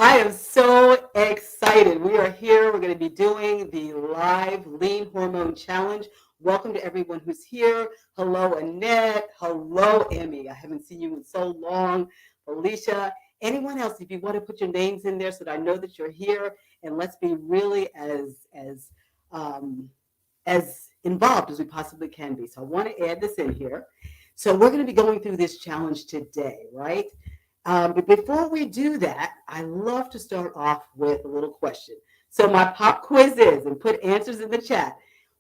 I am so excited. We are here. We're going to be doing the live Lean Hormone Challenge. Welcome to everyone who's here. Hello, Annette. Hello, Emmy. I haven't seen you in so long. Felicia. Anyone else, if you want to put your names in there so that I know that you're here, and let's be really um, as involved as we possibly can be. So I want to add this in here. So we're going to be going through this challenge today, right? But before we do that, I love to start off with a little question. So my pop quiz is, and put answers in the chat,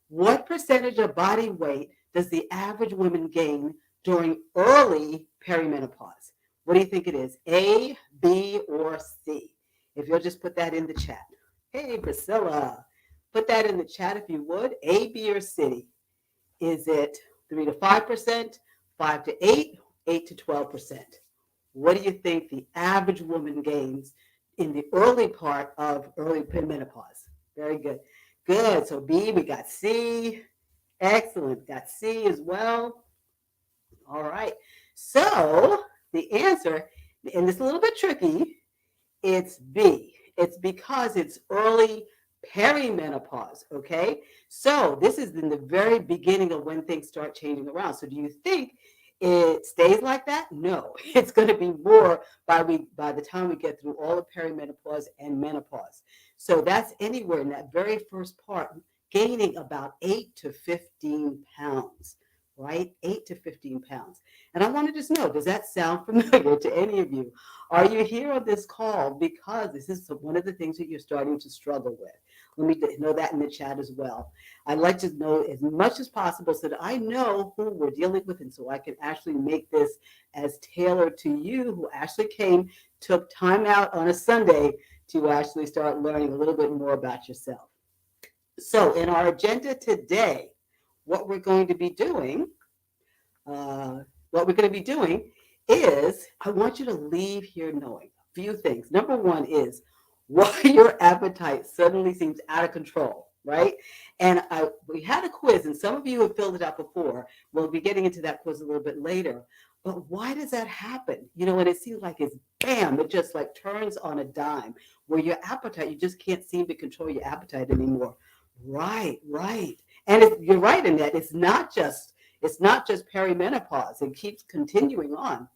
what percentage of body weight does the average woman gain during early perimenopause? What do you think it is? A, B, or C? If you'll just put that in the chat. Hey, Priscilla, put that in the chat if you would. A, B, or C? Is it 3 to 5%, 5 to 8, 8 to 12%? What do you think the average woman gains in the early part of early perimenopause? Very good. Good. So B, we got C. Excellent. Got C as well. All right. So the answer, and it's a little bit tricky, it's B. It's because it's early perimenopause, okay? So this is in the very beginning of when things start changing around. So do you think it stays like that? No, it's going to be more by the time we get through all of perimenopause and menopause. So that's anywhere in that very first part, gaining about 8 to 15 pounds, right? 8 to 15 pounds. And I want to just know, does that sound familiar to any of you? Are you here on this call because this is one of the things that you're starting to struggle with? Let me know that in the chat as well. I'd like to know as much as possible so that I know who we're dealing with and so I can actually make this as tailored to you who actually took time out on a Sunday to actually start learning a little bit more about yourself. So in our agenda today, what we're going to be doing uh, what we're going to be doing is I want you to leave here knowing a few things. Number one is why your appetite suddenly seems out of control, right? And we had a quiz, and some of you have filled it out before. We'll be getting into that quiz a little bit later. But why does that happen? And it seems like it's bam, it just like turns on a dime where your appetite, you just can't seem to control your appetite anymore. Right, right. And you're right in that it's not just perimenopause. It keeps continuing on.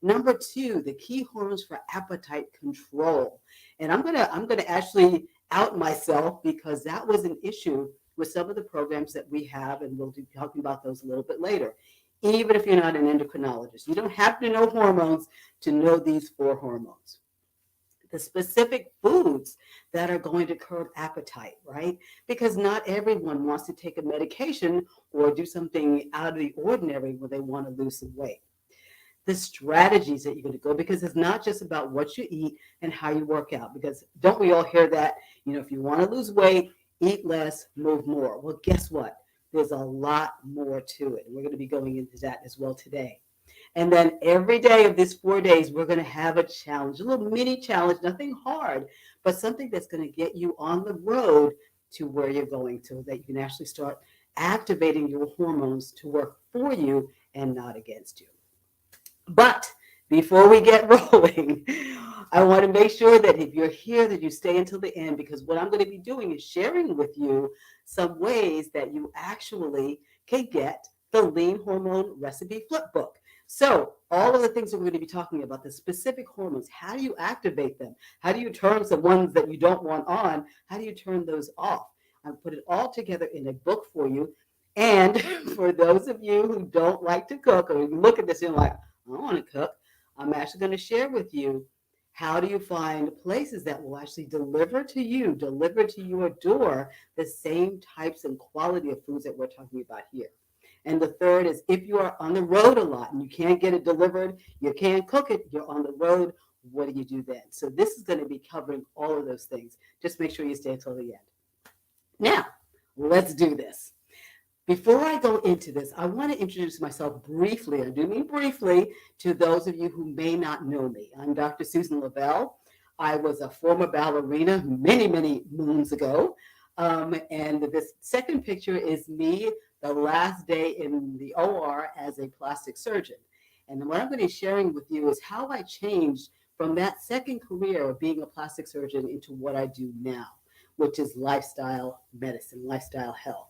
Number two, the key hormones for appetite control. And I'm gonna actually out myself because that was an issue with some of the programs that we have, and we'll be talking about those a little bit later. Even if you're not an endocrinologist, you don't have to know hormones to know these four hormones, the specific foods that are going to curb appetite, right? Because not everyone wants to take a medication or do something out of the ordinary when they want to lose some weight. The strategies that you're going to go, because it's not just about what you eat and how you work out. Because don't we all hear that? If you want to lose weight, eat less, move more. Well, guess what? There's a lot more to it. And we're going to be going into that as well today. And then every day of these 4 days, we're going to have a challenge, a little mini challenge, nothing hard, but something that's going to get you on the road to where you're going to, that you can actually start activating your hormones to work for you and not against you. But before we get rolling, I want to make sure that if you're here, that you stay until the end, because what I'm going to be doing is sharing with you some ways that you actually can get the Lean Hormone Recipe Flipbook. So all of the things that we're going to be talking about, the specific hormones, how do you activate them? How do you turn the ones that you don't want on? How do you turn those off? I put it all together in a book for you. And for those of you who don't like to cook, or you look at this and you're like, I don't want to cook, I'm actually going to share with you how do you find places that will actually deliver to your door, the same types and quality of foods that we're talking about here. And the third is if you are on the road a lot and you can't get it delivered, you can't cook it, you're on the road, what do you do then? So this is going to be covering all of those things. Just make sure you stay until the end. Now, let's do this. Before I go into this, I want to introduce myself briefly, I do mean briefly, to those of you who may not know me. I'm Dr. Susan Lavelle. I was a former ballerina many, many moons ago. And this second picture is me the last day in the OR as a plastic surgeon. And what I'm going to be sharing with you is how I changed from that second career of being a plastic surgeon into what I do now, which is lifestyle medicine, lifestyle health.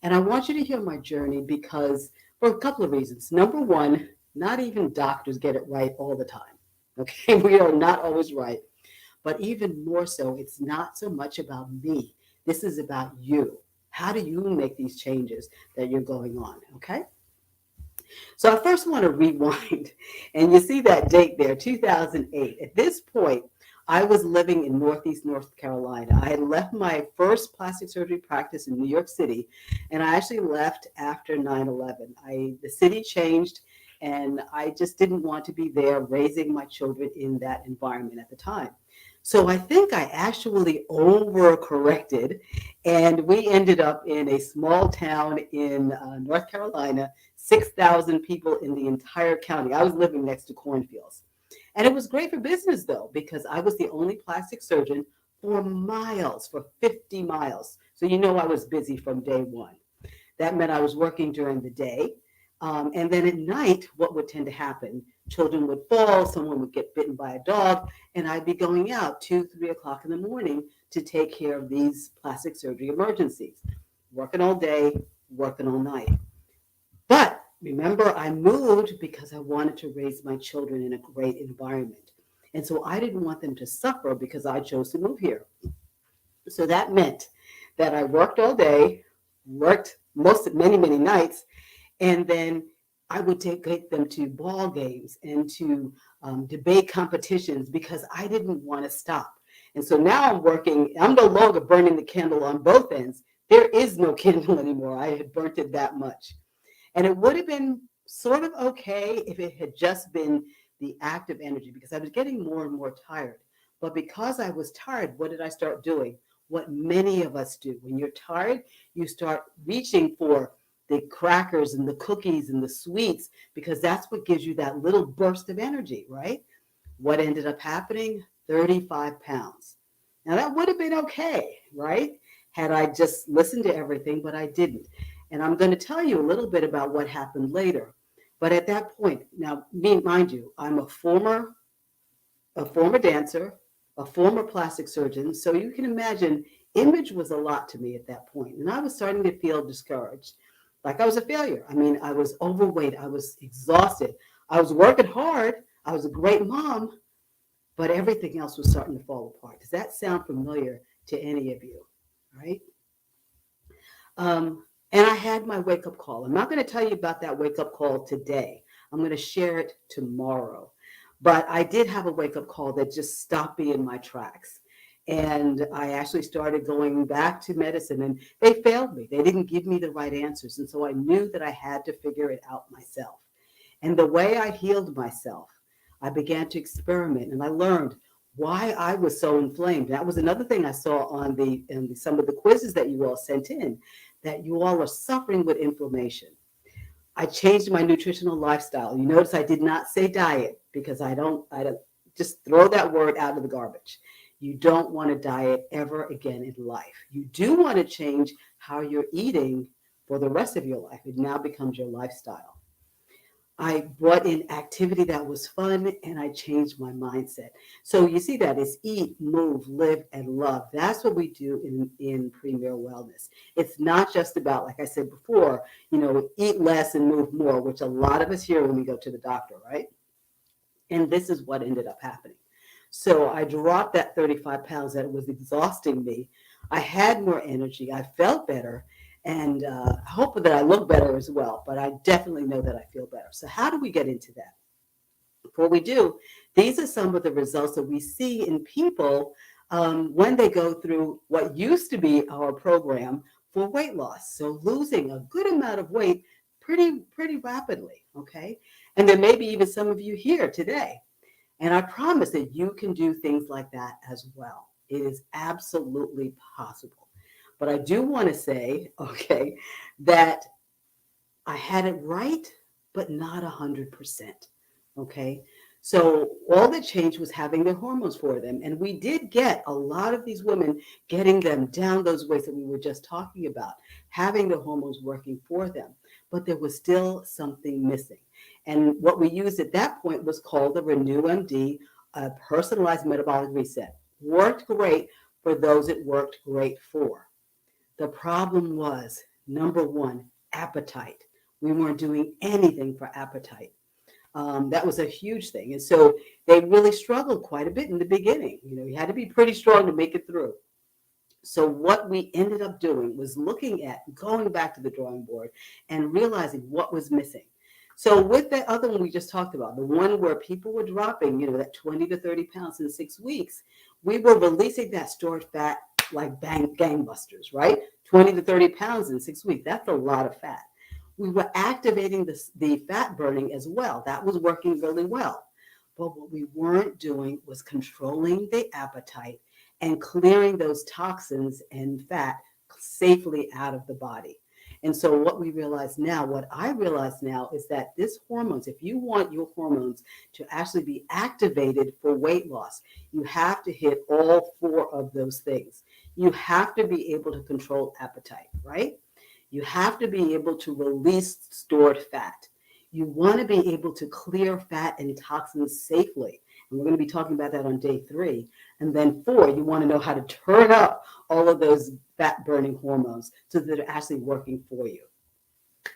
And I want you to hear my journey because for a couple of reasons. Number one, not even doctors get it right all the time. Okay, we are not always right. But even more so, it's not so much about me. This is about you. How do you make these changes that you're going on? Okay. So I first want to rewind, and you see that date there, 2008. At this point, I was living in Northeast North Carolina. I had left my first plastic surgery practice in New York City, and I actually left after 9/11. The city changed, and I just didn't want to be there raising my children in that environment at the time. So I think I actually overcorrected, and we ended up in a small town in North Carolina, 6,000 people in the entire county. I was living next to cornfields. And it was great for business, though, because I was the only plastic surgeon for miles, for 50 miles. So you know I was busy from day one. That meant I was working during the day. And then at night, what would tend to happen? Children would fall, someone would get bitten by a dog, and I'd be going out 2, 3 o'clock in the morning to take care of these plastic surgery emergencies. Working all day, working all night. But remember, I moved because I wanted to raise my children in a great environment. And so I didn't want them to suffer because I chose to move here. So that meant that I worked all day, worked many nights, and then I would take them to ball games and to debate competitions because I didn't want to stop. And so now I'm working, I'm no longer burning the candle on both ends. There is no candle anymore. I had burnt it that much. And it would have been sort of okay if it had just been the active energy because I was getting more and more tired. But because I was tired, what did I start doing? What many of us do. When you're tired, you start reaching for the crackers and the cookies and the sweets because that's what gives you that little burst of energy, right? What ended up happening? 35 pounds. Now that would have been okay, right? Had I just listened to everything, but I didn't. And I'm going to tell you a little bit about what happened later. But at that point, now, mind you, I'm a former dancer, a former plastic surgeon. So you can imagine image was a lot to me at that point. And I was starting to feel discouraged, like I was a failure. I mean, I was overweight. I was exhausted. I was working hard. I was a great mom, but everything else was starting to fall apart. Does that sound familiar to any of you? Right? And I had my wake up call. I'm not going to tell you about that wake up call today. I'm going to share it tomorrow. But I did have a wake up call that just stopped me in my tracks. And I actually started going back to medicine and they failed me. They didn't give me the right answers. And so I knew that I had to figure it out myself. And the way I healed myself, I began to experiment and I learned why I was so inflamed. That was another thing I saw on some of the quizzes that you all sent in, that you all are suffering with inflammation. I changed my nutritional lifestyle. You notice I did not say diet because I don't just throw that word out of the garbage. You don't want to diet ever again in life. You do want to change how you're eating for the rest of your life. It now becomes your lifestyle. I brought in activity that was fun and I changed my mindset. So you see that it's eat, move, live, and love. That's what we do in Premier Wellness. It's not just about, like I said before, eat less and move more, which a lot of us hear when we go to the doctor, right? And this is what ended up happening. So I dropped that 35 pounds that was exhausting me. I had more energy. I felt better. And I hope that I look better as well, but I definitely know that I feel better. So how do we get into that? Before we do, these are some of the results that we see in people when they go through what used to be our program for weight loss. So losing a good amount of weight pretty rapidly, okay? And there may be even some of you here today. And I promise that you can do things like that as well. It is absolutely possible. But I do want to say, okay, that I had it right, but not 100%. Okay. So all that changed was having their hormones for them. And we did get a lot of these women getting them down those ways that we were just talking about, having the hormones working for them. But there was still something missing. And what we used at that point was called the Renew MD a personalized metabolic reset. Worked great for those it worked great for. The problem was, number one, appetite. We weren't doing anything for appetite. That was a huge thing. And so they really struggled quite a bit in the beginning. You had to be pretty strong to make it through. So what we ended up doing was looking at going back to the drawing board and realizing what was missing. So with that other one we just talked about, the one where people were dropping, that 20 to 30 pounds in 6 weeks, we were releasing that stored fat like gangbusters, right? 20 to 30 pounds in 6 weeks. That's a lot of fat. We were activating the fat burning as well. That was working really well. But what we weren't doing was controlling the appetite and clearing those toxins and fat safely out of the body. And so what I realize now is that this hormones, if you want your hormones to actually be activated for weight loss, you have to hit all 4 of those things. You have to be able to control appetite, right? You have to be able to release stored fat. You want to be able to clear fat and toxins safely. And we're going to be talking about that on day 3. And then 4, you want to know how to turn up all of those fat burning hormones so that they're actually working for you.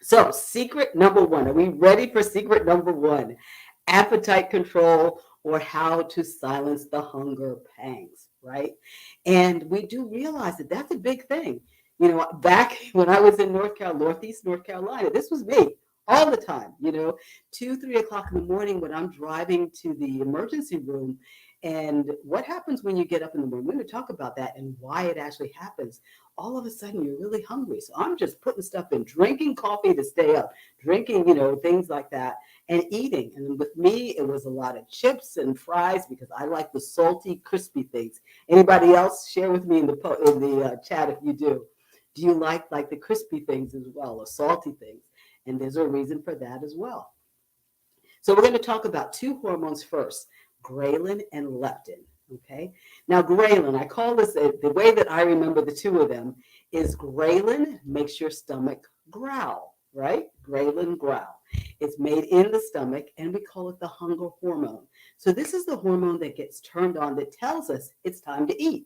So secret number 1, are we ready for secret number 1? Appetite control, or how to silence the hunger pangs, right? And we do realize that that's a big thing. Back when I was in Northeast North Carolina, this was me all the time, 2, 3 o'clock in the morning when I'm driving to the emergency room. And what happens when you get up in the morning? We're going to talk about that and why it actually happens. All of a sudden, you're really hungry. So I'm just putting stuff in, drinking coffee to stay up, drinking, things like that, and eating. And with me, it was a lot of chips and fries because I like the salty, crispy things. Anybody else? Share with me in the chat if you do. Do you like the crispy things as well, or salty things? And there's a reason for that as well. So we're going to talk about 2 hormones first, ghrelin and leptin. Okay. Now, ghrelin, I call this, the way that I remember the 2 of them is ghrelin makes your stomach growl, right? Ghrelin growl. It's made in the stomach, and we call it the hunger hormone. So this is the hormone that gets turned on that tells us it's time to eat.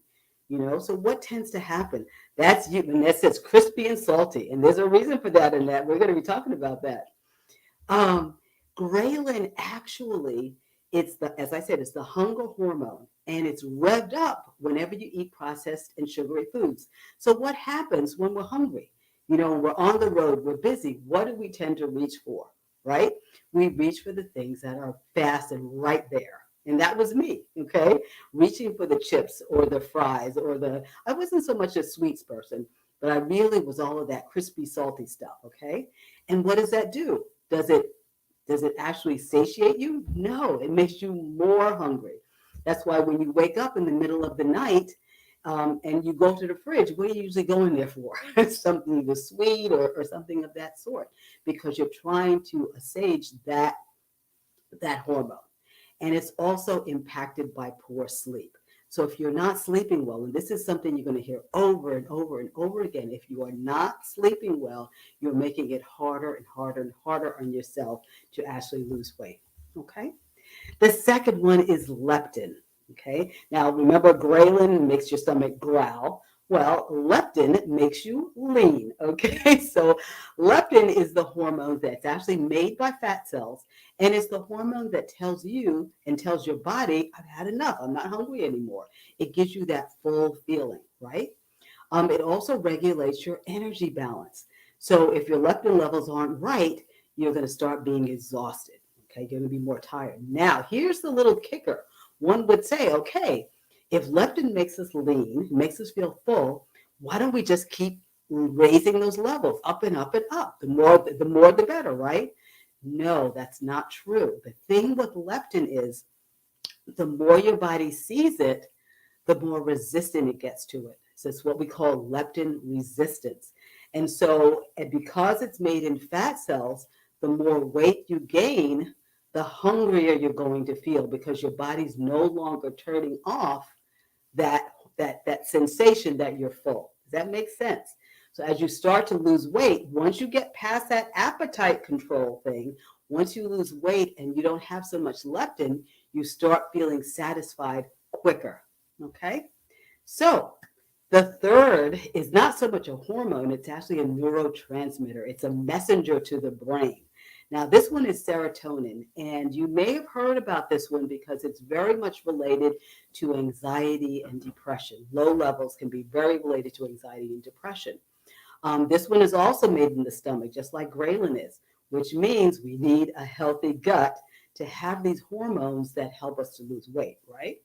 So what tends to happen? That's you, and that says crispy and salty, and there's a reason for that. In that we're going to be talking about that. Ghrelin actually, as I said, it's the hunger hormone, and it's revved up whenever you eat processed and sugary foods. So what happens when we're hungry? We're on the road, we're busy. What do we tend to reach for, right? We reach for the things that are fast and right there. And that was me, okay? Reaching for the chips or the fries I wasn't so much a sweets person, but I really was all of that crispy, salty stuff, okay? And what does that do? Does it actually satiate you? No, it makes you more hungry. That's why when you wake up in the middle of the night and you go to the fridge, what are you usually going there for? Something either sweet or something of that sort, because you're trying to assuage that hormone. And it's also impacted by poor sleep. So if you're not sleeping well, and this is something you're going to hear over and over and over again, if you are not sleeping well, you're making it harder and harder and harder on yourself to actually lose weight. Okay. The second one is leptin. Okay. Now remember, ghrelin makes your stomach growl. Well, leptin makes you lean. Okay. So leptin is the hormone that's actually made by fat cells. And it's the hormone that tells you and tells your body, I've had enough. I'm not hungry anymore. It gives you that full feeling, right? It also regulates your energy balance. So if your leptin levels aren't right, you're going to start being exhausted. Okay, you're going to be more tired. Now, here's the little kicker. One would say, okay, if leptin makes us lean, makes us feel full, why don't we just keep raising those levels up and up and up? The more, the better, right? No, that's not true. The thing with leptin is the more your body sees it, the more resistant it gets to it. So it's what we call leptin resistance. And so, and because it's made in fat cells, the more weight you gain, the hungrier you're going to feel, because your body's no longer turning off that sensation that you're full. Does that make sense? So as you start to lose weight, once you get past that appetite control thing, once you lose weight and you don't have so much leptin, you start feeling satisfied quicker. Okay? So, the third is not so much a hormone, it's actually a neurotransmitter. It's a messenger to the brain. Now, this one is serotonin, and you may have heard about this one because it's very much related to anxiety and depression. Low levels can be very related to anxiety and depression. This one is also made in the stomach, just like ghrelin is, which means we need a healthy gut to have these hormones that help us to lose weight, right?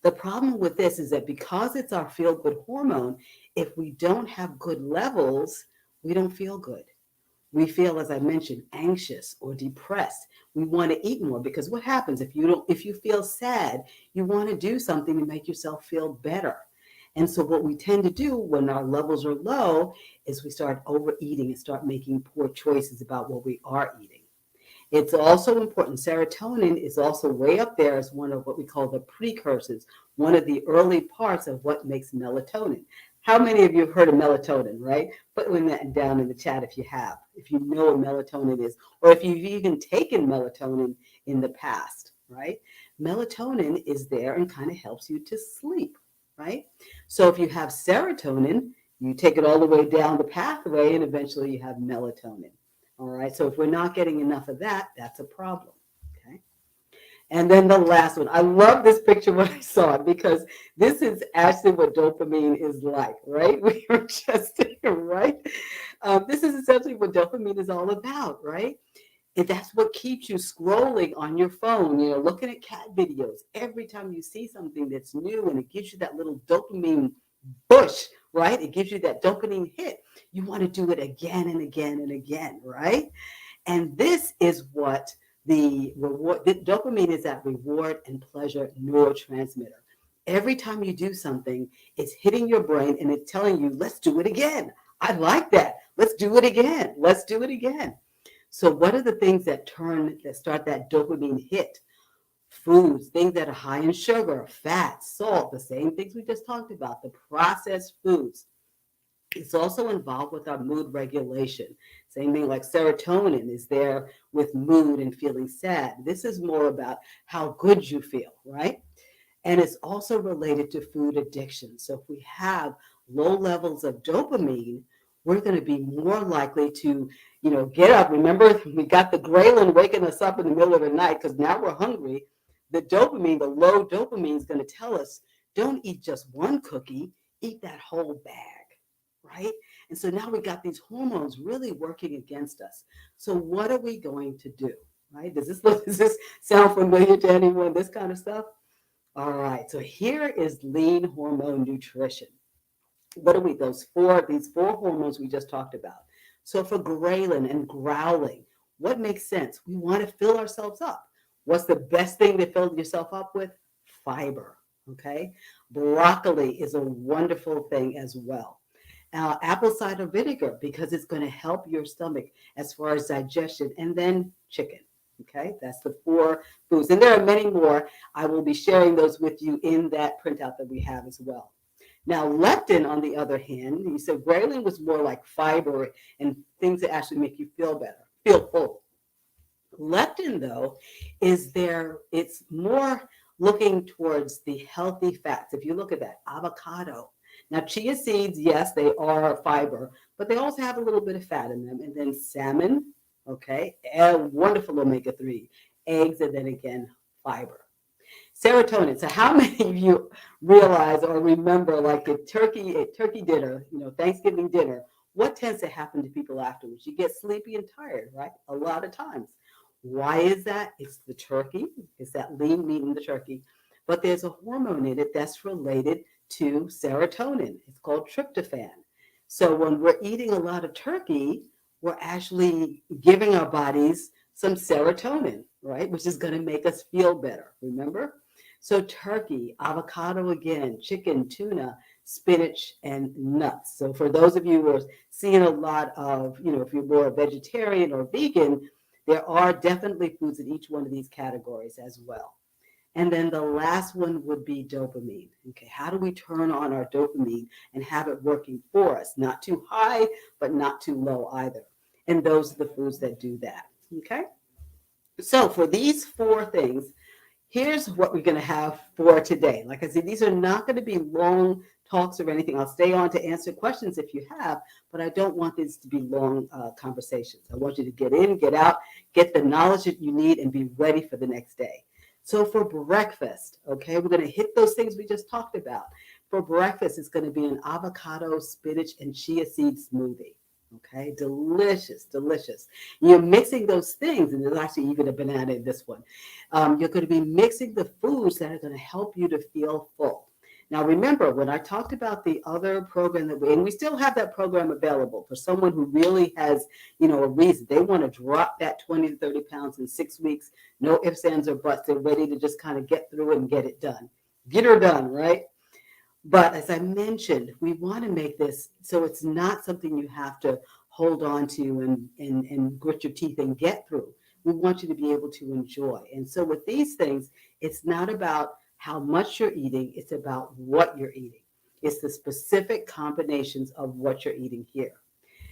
The problem with this is that because it's our feel good hormone, if we don't have good levels, we don't feel good. We feel, as I mentioned, anxious or depressed. We want to eat more because what happens if you feel sad, you want to do something to make yourself feel better. And so what we tend to do when our levels are low is we start overeating and start making poor choices about what we are eating. It's also important. Serotonin is also way up there as one of what we call the precursors, one of the early parts of what makes melatonin. How many of you have heard of melatonin, right? Put that down in the chat if you have, if you know what melatonin is, or if you've even taken melatonin in the past, right? Melatonin is there and kind of helps you to sleep, right? So if you have serotonin, you take it all the way down the pathway and eventually you have melatonin. All right, so if we're not getting enough of that, that's a problem. Okay. And then the last one, I love this picture when I saw it because this is actually what dopamine is like, right? We were just here, right? This is essentially what dopamine is all about, right? And that's what keeps you scrolling on your phone, looking at cat videos. Every time you see something that's new and it gives you that little dopamine push, right? It gives you that dopamine hit. You want to do it again and again and again, right? And this is what the dopamine is, that reward and pleasure neurotransmitter. Every time you do something, it's hitting your brain and it's telling you, let's do it again. I like that. Let's do it again. Let's do it again. So what are the things that start that dopamine hit? Foods, things that are high in sugar, fat, salt, the same things we just talked about, the processed foods. It's also involved with our mood regulation. Same thing like serotonin is there with mood and feeling sad. This is more about how good you feel, right? And it's also related to food addiction. So if we have low levels of dopamine, we're going to be more likely to, get up. Remember, we got the ghrelin waking us up in the middle of the night because now we're hungry. The dopamine, the low dopamine is going to tell us, don't eat just one cookie, eat that whole bag, right? And so now we got these hormones really working against us. So what are we going to do, right? Does this sound familiar to anyone, this kind of stuff? All right, so here is lean hormone nutrition. What are these four hormones we just talked about. So for ghrelin and growling, what makes sense? We want to fill ourselves up. What's the best thing to fill yourself up with? Fiber, okay? Broccoli is a wonderful thing as well. Apple cider vinegar, because it's going to help your stomach as far as digestion, and then chicken. Okay, that's the four foods. And there are many more. I will be sharing those with you in that printout that we have as well. Now, leptin, on the other hand, you said ghrelin was more like fiber and things that actually make you feel better, feel full. Leptin, though, it's more looking towards the healthy fats. If you look at that, avocado. Now, chia seeds, yes, they are fiber, but they also have a little bit of fat in them. And then salmon, okay, and wonderful omega-3, eggs, and then again, fiber. Serotonin. So how many of you realize or remember like a turkey dinner, Thanksgiving dinner, what tends to happen to people afterwards? You get sleepy and tired, right? A lot of times. Why is that? It's the turkey. It's that lean meat in the turkey. But there's a hormone in it that's related to serotonin. It's called tryptophan. So when we're eating a lot of turkey, we're actually giving our bodies some serotonin, right? Which is going to make us feel better. Remember? So turkey, avocado again, chicken, tuna, spinach, and nuts. So for those of you who are seeing a lot of, if you're more vegetarian or vegan, there are definitely foods in each one of these categories as well. And then the last one would be dopamine. Okay, how do we turn on our dopamine and have it working for us? Not too high, but not too low either. And those are the foods that do that. Okay, so for these four things, here's what we're going to have for today. Like I said, these are not going to be long talks or anything. I'll stay on to answer questions if you have, but I don't want these to be long conversations. I want you to get in, get out, get the knowledge that you need, and be ready for the next day. So for breakfast, okay, we're going to hit those things we just talked about. For breakfast, it's going to be an avocado, spinach, and chia seed smoothie. Okay, delicious, delicious. You're mixing those things, and there's actually even a banana in this one. You're going to be mixing the foods that are going to help you to feel full. Now, remember, when I talked about the other program and we still have that program available for someone who really has, a reason. They want to drop that 20 to 30 pounds in 6 weeks, no ifs, ands, or buts. They're ready to just kind of get through it and get it done. Get her done, right? But as I mentioned, we want to make this so it's not something you have to hold on to and grit your teeth and get through. We want you to be able to enjoy. And so with these things, it's not about how much you're eating, it's about what you're eating. It's the specific combinations of what you're eating here.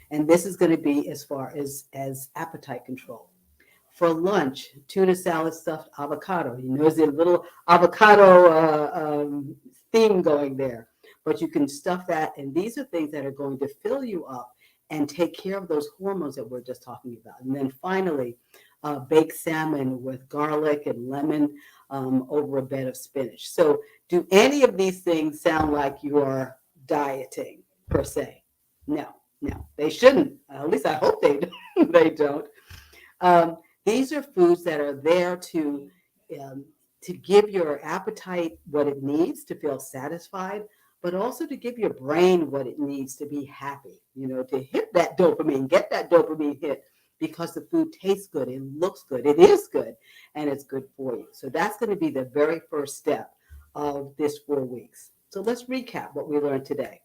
And this is going to be as far as appetite control. For lunch, tuna salad stuffed avocado. There's a little avocado theme going there, but you can stuff that. And these are things that are going to fill you up and take care of those hormones that we're just talking about. And then finally, baked salmon with garlic and lemon over a bed of spinach. So do any of these things sound like you are dieting per se? No, they shouldn't. At least I hope they don't. Um, these are foods that are there um, to give your appetite what it needs to feel satisfied, but also to give your brain what it needs to be happy, to hit that dopamine, get that dopamine hit because the food tastes good, it looks good, it is good, and it's good for you. So that's going to be the very first step of this 4 weeks. So let's recap what we learned today.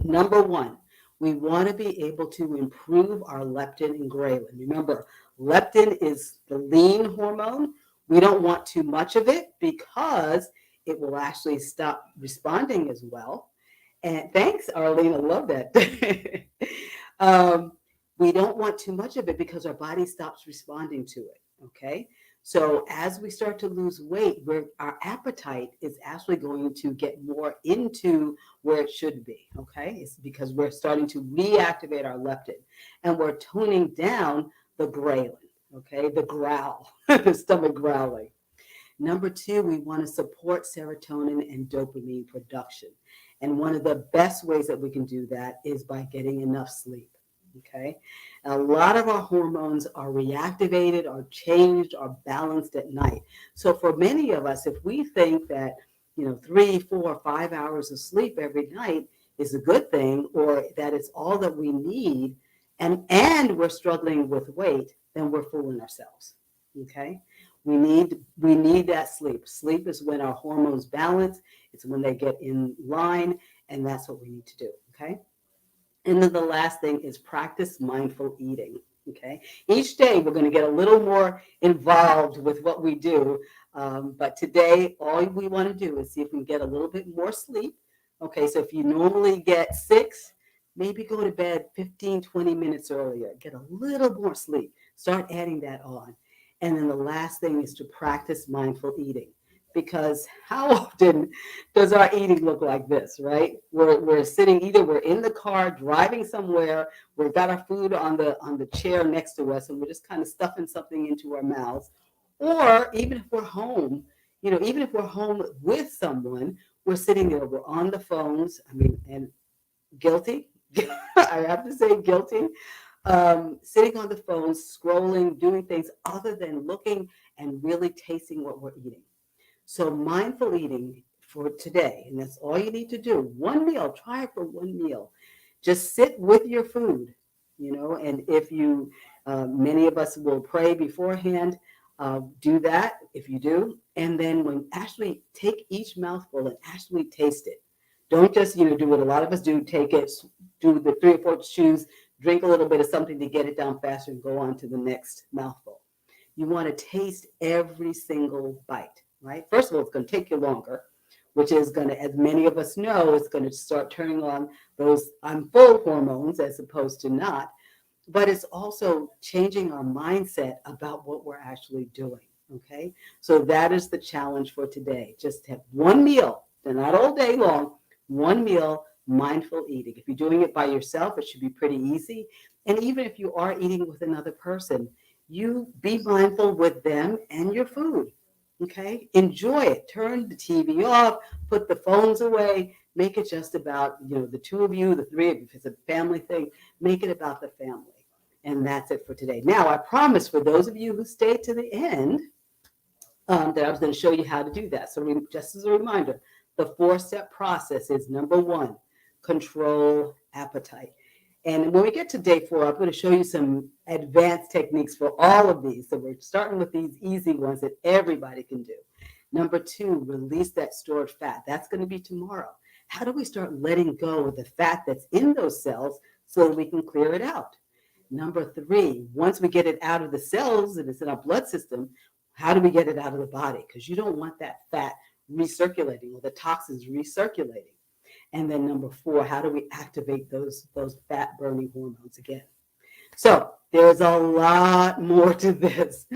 Number one, we want to be able to improve our leptin and ghrelin. Remember, leptin is the lean hormone. We don't want too much of it because it will actually stop responding as well. And thanks, Arlene. I love that. We don't want too much of it because our body stops responding to it. Okay. So as we start to lose weight, our appetite is actually going to get more into where it should be. Okay. It's because we're starting to reactivate our leptin and we're toning down the ghrelin. Okay. The growl, the stomach growling. Number two, we want to support serotonin and dopamine production. And one of the best ways that we can do that is by getting enough sleep. Okay. A lot of our hormones are reactivated, are changed, are balanced at night. So for many of us, if we think that, 3, 4, 5 hours of sleep every night is a good thing, or that it's all that we need, and we're struggling with weight, then we're fooling ourselves. Okay. We need that sleep. Sleep is when our hormones balance. It's when they get in line, and that's what we need to do. Okay. And then the last thing is practice mindful eating. Okay. Each day we're going to get a little more involved with what we do. But today, all we want to do is see if we can get a little bit more sleep. Okay. So if you normally get 6, maybe go to bed 15, 20 minutes earlier. Get a little more sleep. Start adding that on. And then the last thing is to practice mindful eating. Because how often does our eating look like this, right? We're sitting, either we're in the car driving somewhere, we've got our food on the chair next to us, and we're just kind of stuffing something into our mouths. Or even if we're home, even if we're home with someone, we're sitting there, we're on the phones. I mean, and guilty. I have to say guilty. Sitting on the phones, scrolling, doing things other than looking and really tasting what we're eating. So mindful eating for today, and that's all you need to do. One meal, try it for one meal. Just sit with your food, and if many of us will pray beforehand, do that if you do. And then when actually take each mouthful and actually taste it. Don't just, do what a lot of us do, take it, do the 3 or 4 chews, drink a little bit of something to get it down faster and go on to the next mouthful. You want to taste every single bite. Right? First of all, it's going to take you longer, which is going to, as many of us know, it's going to start turning on those I'm full hormones as opposed to not. But it's also changing our mindset about what we're actually doing. Okay, so that is the challenge for today. Just have one meal, and not all day long, one meal, mindful eating. If you're doing it by yourself, it should be pretty easy. And even if you are eating with another person, you be mindful with them and your food. Okay, enjoy it. Turn the TV off, put the phones away, make it just about, the two of you, the three of you. If it's a family thing, make it about the family. And that's it for today. Now, I promise for those of you who stay to the end, that I was going to show you how to do that. So just as a reminder, the 4-step process is number one, control appetite. And when we get to day 4, I'm going to show you some advanced techniques for all of these. So we're starting with these easy ones that everybody can do. Number 2, release that stored fat. That's going to be tomorrow. How do we start letting go of the fat that's in those cells so that we can clear it out? Number 3, once we get it out of the cells and it's in our blood system, how do we get it out of the body? Because you don't want that fat recirculating or the toxins recirculating. And then number 4, how do we activate those fat burning hormones again? So there's a lot more to this.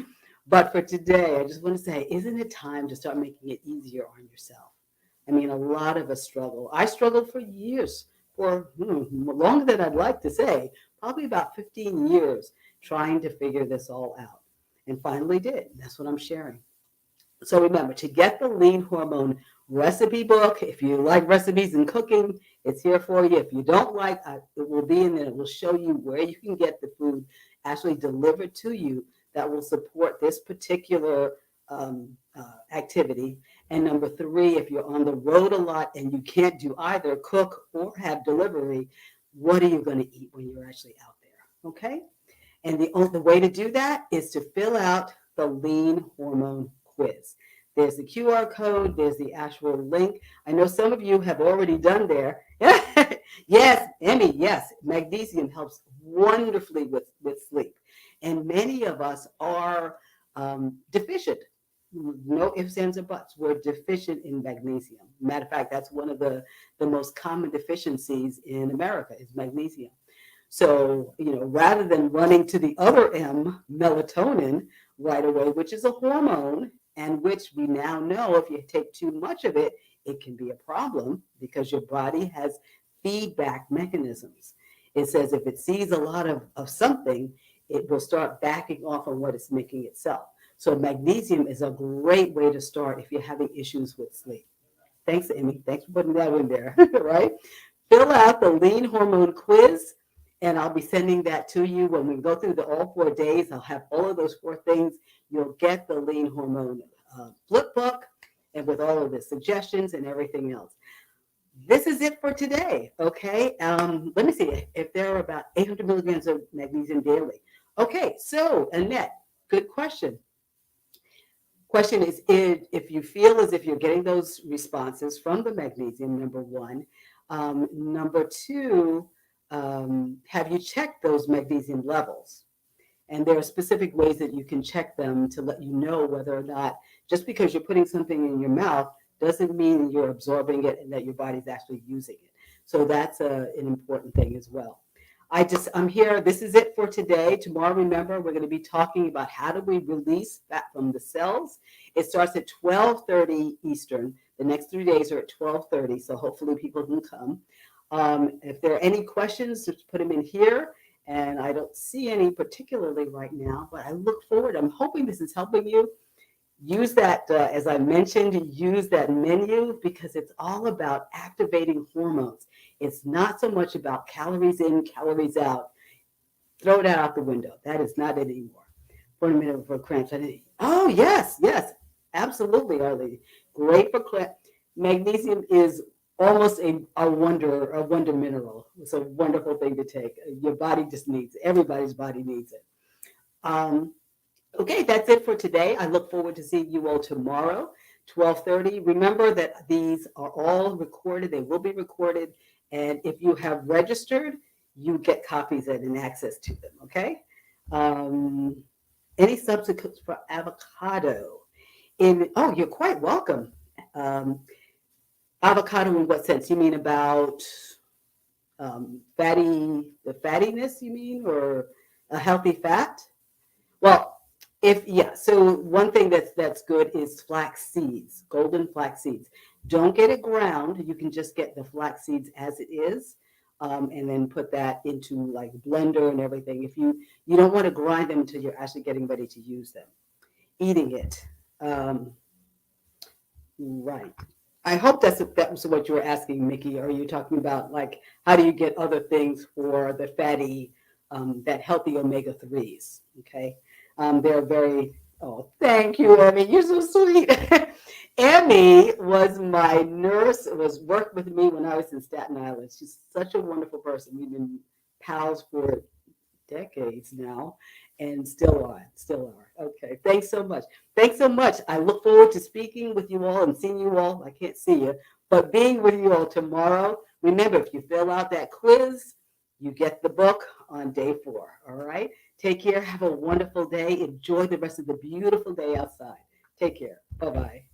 But for today, I just want to say, isn't it time to start making it easier on yourself? I mean, a lot of us struggle. I struggled for years, for longer than I'd like to say, probably about 15 years, trying to figure this all out. And finally did. That's what I'm sharing. So remember, to get the Lean Hormone recipe book, if you like recipes and cooking, it's here for you. If you don't like, it will be in there. It will show you where you can get the food actually delivered to you that will support this particular activity. And number 3, if you're on the road a lot and you can't do either cook or have delivery, what are you going to eat when you're actually out there? Okay? And the way to do that is to fill out the Lean Hormone quiz. There's the QR code, there's the actual link. I know some of you have already done there. Yes, Emmy, yes, magnesium helps wonderfully with sleep. And many of us are deficient. No ifs, ands, or buts. We're deficient in magnesium. Matter of fact, that's one of the most common deficiencies in America is magnesium. So, rather than running to the other M, melatonin, right away, which is a hormone, and which we now know if you take too much of it, it can be a problem because your body has feedback mechanisms. It says if it sees a lot of something, it will start backing off on what it's making itself. So magnesium is a great way to start if you're having issues with sleep. Thanks, Amy. Thanks for putting that in there, right? Fill out the Lean Hormone quiz, and I'll be sending that to you when we go through all 4 days. I'll have all of those 4 things. You'll get the Lean Hormone flip book, and with all of the suggestions and everything else. This is it for today, okay? Let me see if there are about 800 milligrams of magnesium daily. Okay, so Annette, good question. Question is, if you feel as if you're getting those responses from the magnesium, number 1. Number 2, have you checked those magnesium levels? And there are specific ways that you can check them to let you know whether or not, just because you're putting something in your mouth doesn't mean you're absorbing it and that your body's actually using it. So that's an important thing as well. I'm here. This is it for today. Tomorrow, remember, we're going to be talking about how do we release fat from the cells. It starts at 12:30 Eastern. The next 3 days are at 12:30, so hopefully people can come. If there are any questions, just put them in here. And I don't see any particularly right now, but I look forward. I'm hoping this is helping you. Use that, as I mentioned, use that menu because it's all about activating hormones. It's not so much about calories in, calories out. Throw that out the window. That is not it anymore. For a minute for cramps. Oh, yes, absolutely, Arlene. Great for cramps. Magnesium is almost a wonder mineral. It's a wonderful thing to take. Your body just needs it. Everybody's body needs it. Okay, that's it for today. I look forward to seeing you all tomorrow, 12:30. Remember that these are all recorded. They will be recorded. And if you have registered, you get copies and access to them, okay? Any substitutes for avocado? You're quite welcome. Avocado in what sense? You mean about the fattiness, you mean, or a healthy fat? Well, So one thing that's good is flax seeds, golden flax seeds. Don't get it ground. You can just get the flax seeds as it is, and then put that into like blender and everything. If you don't want to grind them until you're actually getting ready to use them. Eating it, right. I hope that was what you were asking, Mickey. Are you talking about like how do you get other things for the fatty, that healthy omega 3s? Okay, they're very. Oh, thank you, Emmy. You're so sweet. Emmy was my nurse. Was worked with me when I was in Staten Island. She's such a wonderful person. We've been pals for decades now and still are. Okay. Thanks so much. Thanks so much. I look forward to speaking with you all and seeing you all. I can't see you, but being with you all tomorrow. Remember, if you fill out that quiz, you get the book on day 4. All right. Take care. Have a wonderful day. Enjoy the rest of the beautiful day outside. Take care. Bye bye.